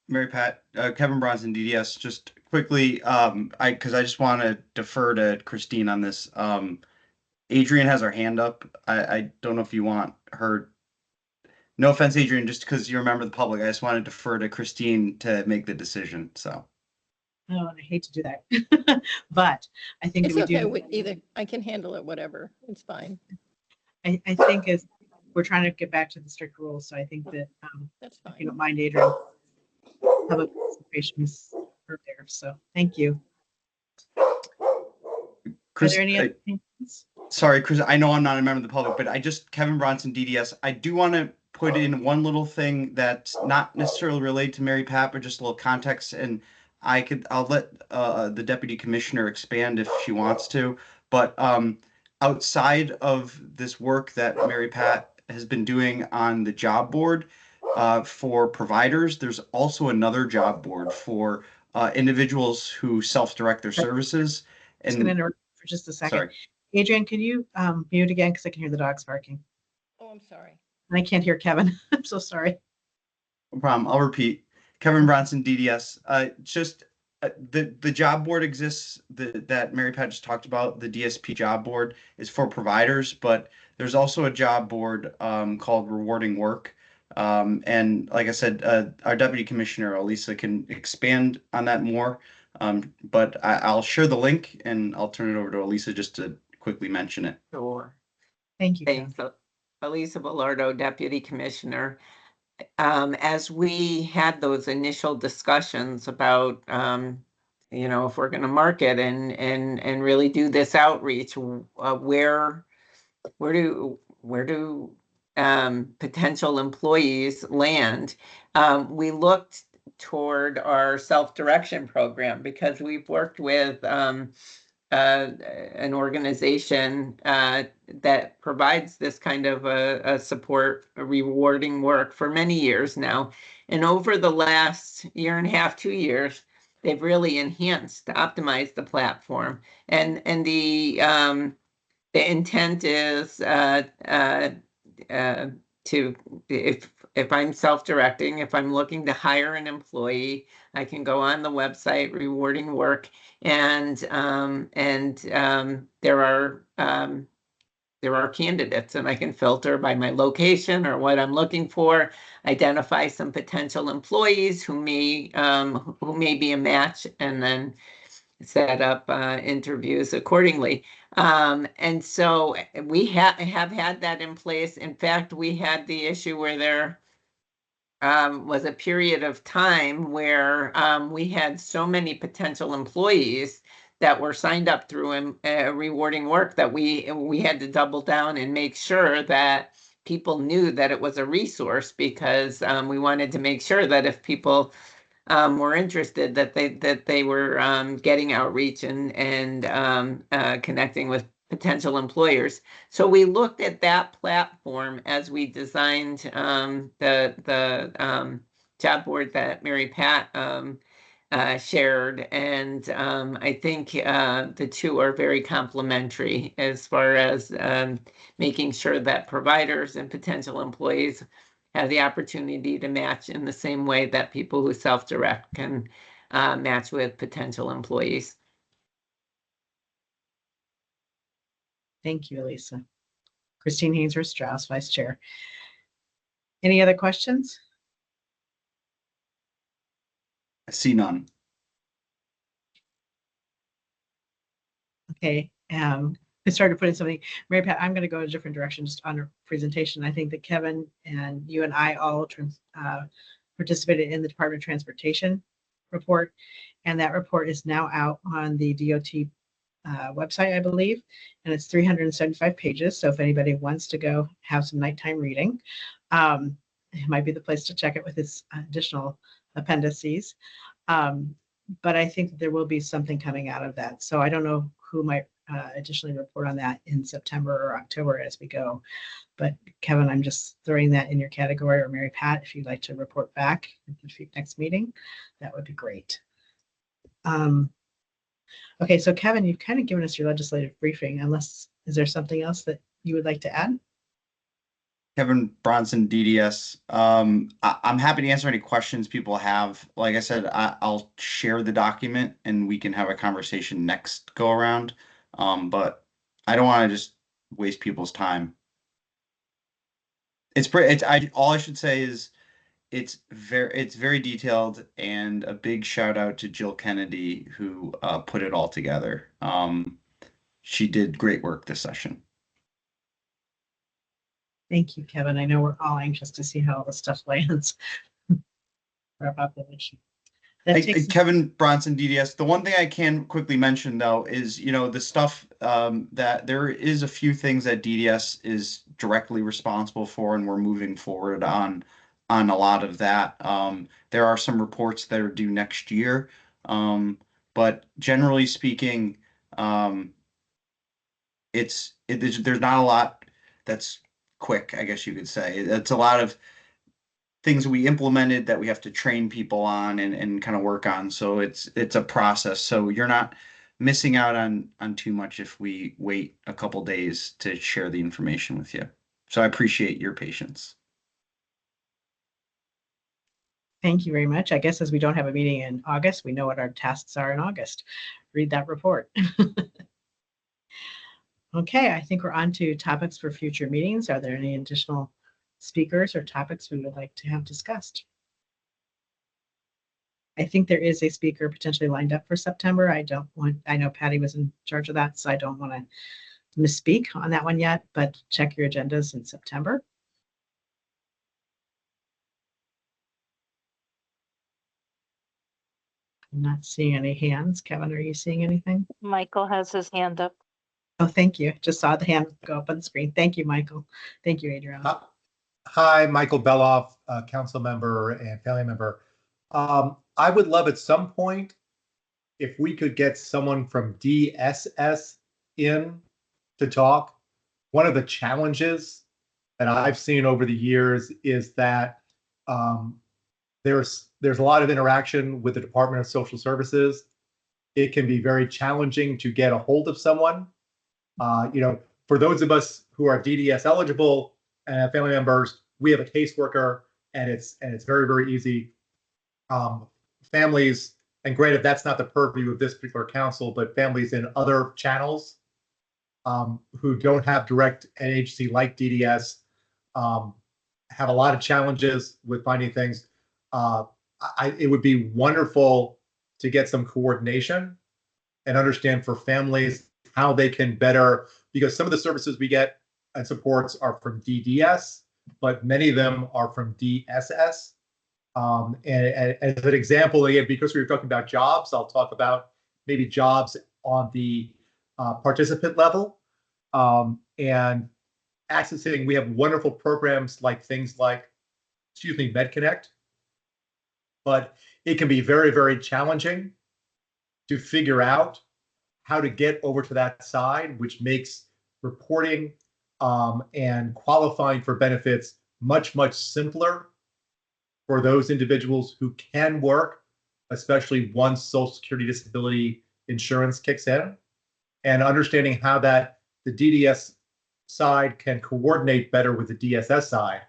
Mary Pat, Kevin Bronson, DDS, just quickly, because I just want to defer to Christine on this. Adrian has her hand up. I don't know if you want her. No offense, Adrian, just because you're a member of the public, I just want to defer to Christine to make the decision. So. Oh, and I hate to do that, but I think It's that we okay do. with either. I can handle it, whatever. It's fine. I think as we're trying to get back to the strict rules, so I think that That's if you don't fine. mind, Adrian, public participation is there. So thank you. Chris, Are there any other things? sorry, Chris, I know I'm not a member of the public, but Kevin Bronson, DDS, I do want to put in one little thing that's not necessarily related to Mary Pat, but just a little context. And I'll let the deputy commissioner expand if she wants to. But outside of this work that Mary Pat has been doing on the job board for providers, there's also another job board for individuals who self-direct their services. I'm just going to And interrupt for just a second. sorry. Adrian, can you mute again? Because I can hear the dogs barking. Oh, I'm sorry. And I can't hear Kevin. I'm so sorry. No problem. I'll repeat. Kevin Bronson, DDS. The job board exists that Mary Pat just talked about. The DSP job board is for providers, but there's also a job board called Rewarding Work. And like I said, our deputy commissioner, Elisa, can expand on that more. But I'll share the link and I'll turn it over to Elisa just to quickly mention it. Sure. Thank you, Kevin. Thanks, Elisa Velardo, Deputy Commissioner. As we had those initial discussions about, if we're going to market and really do this outreach, where do potential employees land? We looked toward our self-direction program because we've worked with an organization that provides this kind of a support, a rewarding work for many years now. And over the last year and a half, 2 years, they've really enhanced, optimized the platform. And the intent is to, if I'm self-directing, if I'm looking to hire an employee, I can go on the website, Rewarding Work, and there are candidates, and I can filter by my location or what I'm looking for, identify some potential employees who may be a match, and then set up interviews accordingly. And so we have had that in place. In fact, we had the issue where there was a period of time where we had so many potential employees that were signed up through Rewarding Work that we had to double down and make sure that people knew that it was a resource, because we wanted to make sure that if people were interested, that they were getting outreach and connecting with potential employers. So we looked at that platform as we designed the job board that Mary Pat shared, and I think the two are very complementary as far as making sure that providers and potential employees have the opportunity to match in the same way that people who self-direct can match with potential employees. Thank you, Elisa. Christine Hainsworth Strauss, Vice Chair. Any other questions? I see none. Okay. I started putting something. Mary Pat, I'm going to go a different direction just on her presentation. I think that Kevin and you and I all participated in the Department of Transportation report, and that report is now out on the DOT website, I believe, and it's 375 pages. So if anybody wants to go have some nighttime reading, it might be the place to check it with its additional appendices. But I think that there will be something coming out of that. So I don't know who might additionally report on that in September or October as we go. But Kevin, I'm just throwing that in your category, or Mary Pat, if you'd like to report back at the next meeting, that would be great. Okay, so Kevin, you've kind of given us your legislative briefing, is there something else that you would like to add? Kevin Bronson, DDS. I'm happy to answer any questions people have. Like I said, I'll share the document and we can have a conversation next go around. But I don't want to just waste people's time. It's pretty. All I should say is it's very detailed, and a big shout out to Jill Kennedy who put it all together. She did great work this session. Thank you, Kevin. I know we're all anxious to see how all the stuff lands for our population. That takes Kevin Bronson, DDS. The one thing I can quickly mention though is, the stuff that there is a few things that DDS is directly responsible for, and we're moving forward on a lot of that. There are some reports that are due next year, but generally speaking, there's not a lot that's quick, I guess you could say. It's a lot of things we implemented that we have to train people on and kind of work on. So it's a process. So you're not missing out on too much if we wait a couple days to share the information with you. So I appreciate your patience. Thank you very much. I guess as we don't have a meeting in August, we know what our tasks are in August. Read that report. Okay, I think we're on to topics for future meetings. Are there any additional speakers or topics we would like to have discussed? I think there is a speaker potentially lined up for September. I know Patty was in charge of that, so I don't want to misspeak on that one yet, but check your agendas in September. I'm not seeing any hands. Kevin, are you seeing anything? Michael has his hand up. Oh, thank you. Just saw the hand go up on the screen. Thank you, Michael. Thank you, Adriana. Hi, Michael Beloff, council member and family member. I would love at some point if we could get someone from DSS in to talk. One of the challenges that I've seen over the years is that there's a lot of interaction with the Department of Social Services. It can be very challenging to get a hold of someone. For those of us who are DDS eligible and have family members, we have a caseworker, and it's very, very easy. Families, and granted, that's not the purview of this particular council, but families in other channels who don't have direct an agency like DDS have a lot of challenges with finding things. It would be wonderful to get some coordination and understand for families how they can better, because some of the services we get and supports are from DDS, but many of them are from DSS. And as an example, again, because we were talking about jobs, I'll talk about maybe jobs on the participant level and accessing. We have wonderful programs like things like, MedConnect, but it can be very, very challenging to figure out how to get over to that side, which makes reporting and qualifying for benefits much, much simpler for those individuals who can work, especially once Social Security disability insurance kicks in, and understanding how that the DDS side can coordinate better with the DSS side,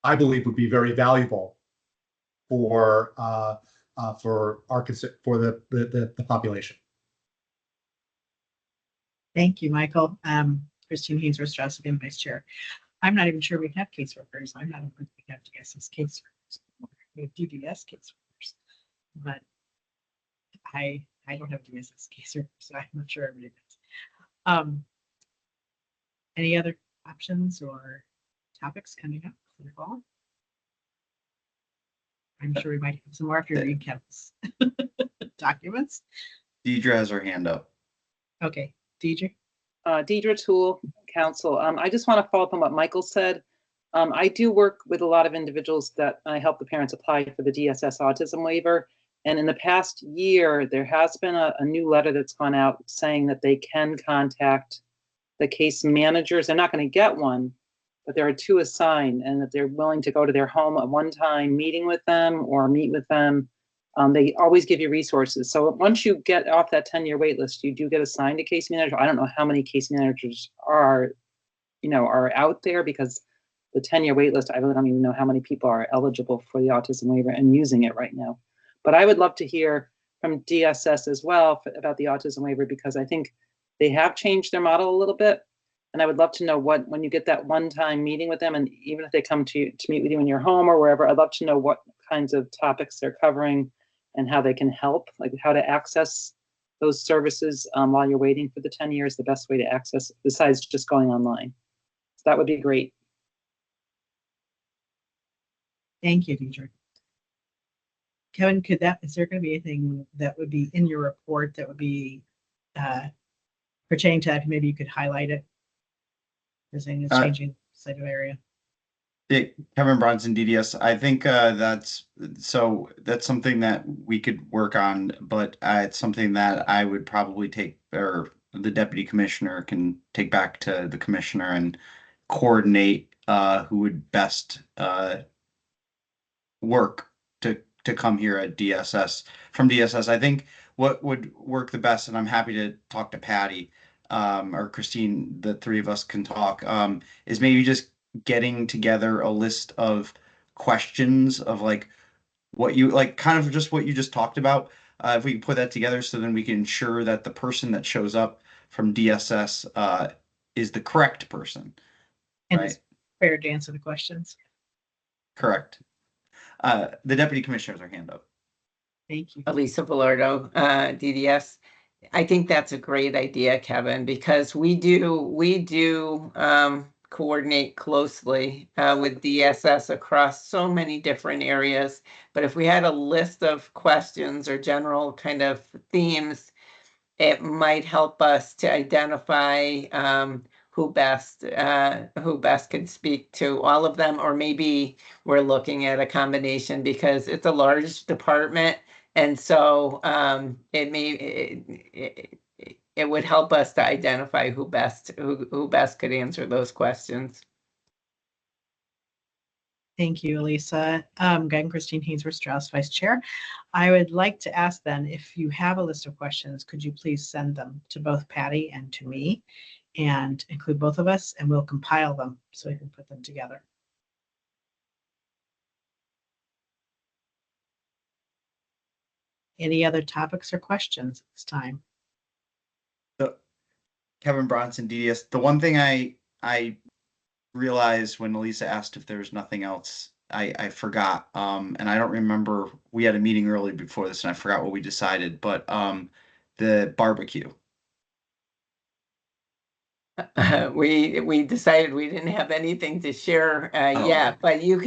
I believe would be very valuable for the population. Thank you, Michael. Christine Hainsworth-Strauss, again, Vice Chair. I'm not even sure we have caseworkers. I'm not even we have DSS caseworkers. We have DDS caseworkers, but I don't have DSS caseworkers, so I'm not sure everybody does. Any other options or topics coming up for the fall? I'm sure we might have some more after you read Kevin's documents. Deidre has her hand up. Okay, Deidre. Deidre Toole, Council. I just want to follow up on what Michael said. I do work with a lot of individuals that I help the parents apply for the DSS autism waiver. And in the past year, there has been a new letter that's gone out saying that they can contact the case managers. They're not going to get one, but there are 2 assigned, and that they're willing to go to their home at one time, meeting with them or meet with them. They always give you resources. So once you get off that 10-year wait list, you do get assigned a case manager. I don't know how many case managers are out there, because the 10-year wait list, I really don't even know how many people are eligible for the autism waiver and using it right now. But I would love to hear from DSS as well about the autism waiver, because I think they have changed their model a little bit. And I would love to know when you get that one-time meeting with them, and even if they come to meet with you in your home or wherever, I'd love to know what kinds of topics they're covering and how they can help, like how to access those services while you're waiting for the 10 years, the best way to access besides just going online. So that would be great. Thank you, Deidre. Kevin, is there going to be anything that would be in your report that would be pertaining to that? Maybe you could highlight it. Is anything that's changing site of area? Kevin Bronson, DDS. I think that's something that we could work on, but it's something that I would probably take, or the deputy commissioner can take back to the commissioner and coordinate who would best work to come here at DSS from DSS. I think what would work the best, and I'm happy to talk to Patty or Christine, the three of us can talk, is maybe just getting together a list of questions of like what you like, kind of just what you just talked about. If we can put that together, so then we can ensure that the person that shows up from DSS is the correct person. And right? it's fair to answer the questions. Correct. The deputy commissioner has her hand up. Thank you. Elisa Velardo, DDS. I think that's a great idea, Kevin, because we do coordinate closely with DSS across so many different areas. But if we had a list of questions or general kind of themes, it might help us to identify who best could speak to all of them, or maybe we're looking at a combination because it's a large department, and so it would help us to identify who best could answer those questions. Thank you, Elisa. Again, Christine Hainsworth-Strauss, Vice Chair. I would like to ask then, if you have a list of questions, could you please send them to both Patty and to me and include both of us, and we'll compile them so we can put them together. Any other topics or questions at this time? So, Kevin Bronson, DDS. The one thing I realized when Elisa asked if there was nothing else, I forgot. And I don't remember. We had a meeting early before this, and I forgot what we decided. But the barbecue. We decided we didn't have anything to share yet, but you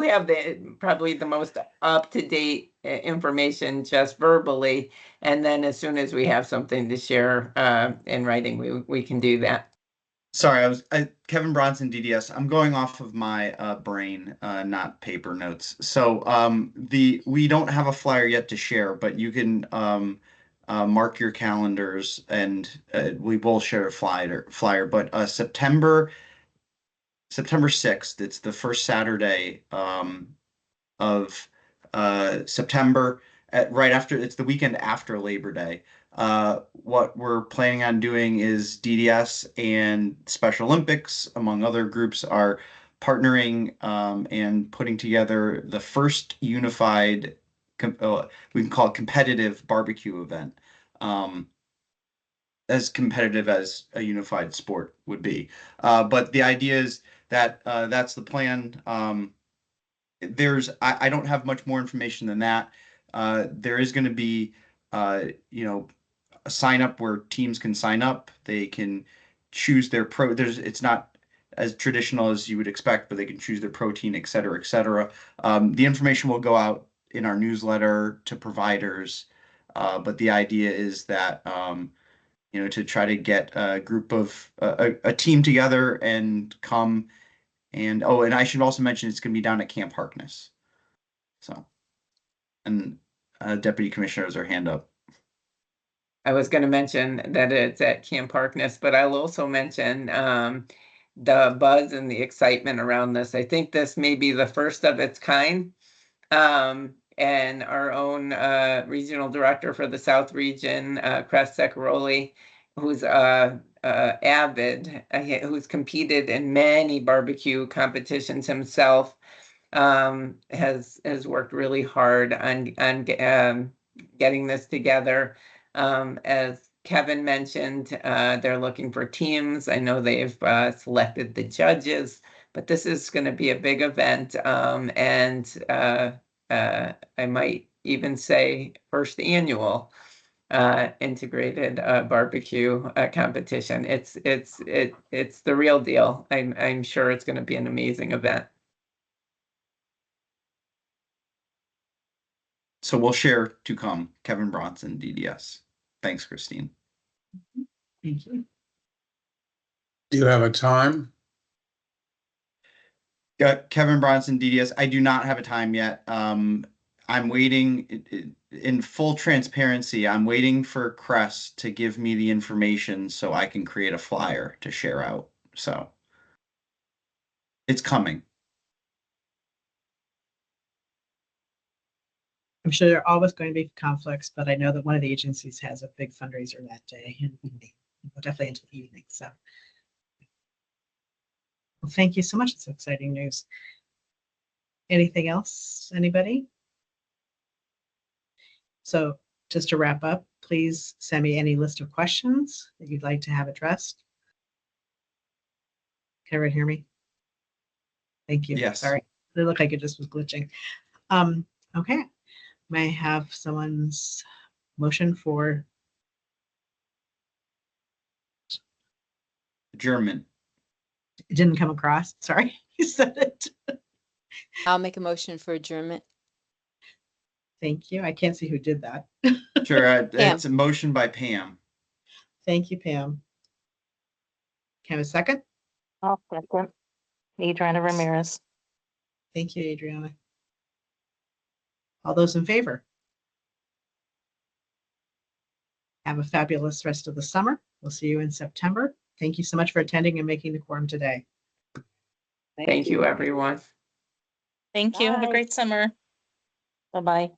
have probably the most up-to-date information just verbally, and then as soon as we have something to share in writing, we can do that. Sorry, Kevin Bronson, DDS. I'm going off of my brain, not paper notes. So we don't have a flyer yet to share, but you can mark your calendars, and we will share a flyer. But September 6th, it's the first Saturday of September, it's the weekend after Labor Day. What we're planning on doing is DDS and Special Olympics, among other groups, are partnering and putting together the first unified, we can call it competitive barbecue event, as competitive as a unified sport would be. But the idea is that that's the plan. I don't have much more information than that. There is going to be a sign up where teams can sign up. They can choose their it's not as traditional as you would expect, but they can choose their protein, et cetera, et cetera. The information will go out in our newsletter to providers. But the idea is that, to try to get a group of a team together and come. And I should also mention it's going to be down at Camp Harkness. So, and Deputy Commissioner has her hand up. I was going to mention that it's at Camp Harkness, but I'll also mention the buzz and the excitement around this. I think this may be the first of its kind. And our own regional director for the South region, Crest Secaroli, who's avid, who's competed in many barbecue competitions himself, has worked really hard on getting this together. As Kevin mentioned they're looking for teams. I know they've selected the judges, but this is going to be a big event. And I might even say first annual integrated barbecue competition. It's the real deal. I'm sure it's going to be an amazing event. So we'll share to come. Kevin Bronson, DDS. Thanks, Christine. Thank you. Do you have a time? Kevin Bronson, DDS. I do not have a time yet. I'm waiting in full transparency. I'm waiting for Crest to give me the information so I can create a flyer to share out. So it's coming. I'm sure there are always going to be conflicts, but I know that one of the agencies has a big fundraiser that day and definitely into the evening. So well, thank you so much. It's exciting news. Anything else, anybody? So just to wrap up, please send me any list of questions that you'd like to have addressed. Can everyone hear me? Thank you. Yes. Sorry. It looked like it just was glitching. Okay. May I have someone's motion for German. it didn't come across. Sorry, you said it. I'll make a motion for adjournment. Thank you. I can't see who did that. Sure. It's a motion by Pam. Thank you, Pam. Can I have a second? I'll second. Adriana Ramirez. Thank you, Adriana. All those in favor? Have a fabulous rest of the summer. We'll see you in September. Thank you so much for attending and making the quorum today. Thank you, everyone. Thank you. Have a Bye. great summer. Bye-bye.